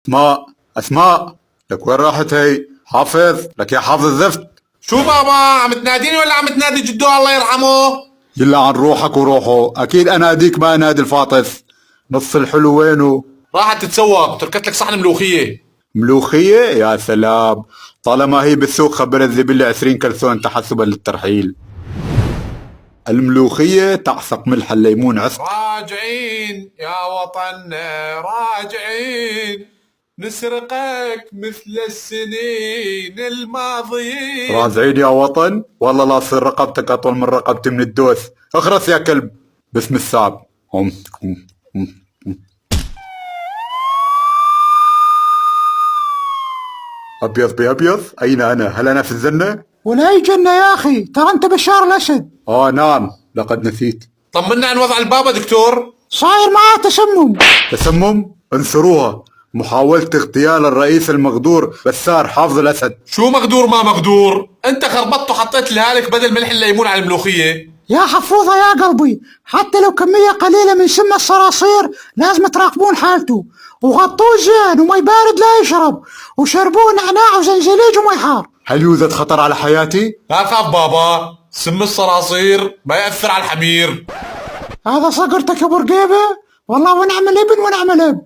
اسماء اسماء، لك وين راحت هي؟ حافظ، لك يا حافظ الزفت. شو بابا، عم تناديني ولا عم تنادي جدو الله يرحمه؟ يلا عن روحك وروحه، اكيد اناديك ما انادي الفاطس. نص الحلو وينه؟ راحت تتسوق، تركت لك صحن ملوخيه. ملوخية؟ يا سلام، طالما هي بالسوق خبر الزبلة 20 كلسون تحسبا للترحيل. الملوخية تعصق ملح الليمون عصق. راجعين يا وطن راجعين، نسرقك مثل السنين الماضيين. راجعين يا وطن، والله لا تصير رقبتك اطول من رقبتي من الدوس. اخرس يا كلب باسم السعب. ابيض بابيض، اين انا؟ هل انا في الجنة؟ ولا أي جنة يا أخي، ترى أنت بشار الأسد. نعم، لقد نسيت. طمنا عن وضع البابا دكتور. صاير معاه تسمم. تسمم؟ انصروها، محاولة اغتيال الرئيس المغدور بسار حافظ الأسد. شو مقدور ما مقدور؟ انت خربطت وحطيت الهالك بدل ملح الليمون على الملوخيه. يا حفوظة يا قلبي، حتى لو كمية قليلة من سم الصراصير لازم تراقبون حالته، وغطوه زين ومي بارد لا يشرب، وشربوه نعناع وزنجليج ومي حار. هل يوجد خطر على حياتي؟ لا تخاف بابا، سم الصراصير ما يأثر على الحمير. هذا صقرتك يا ابو رقيبة، والله ونعم الابن ونعم الاب.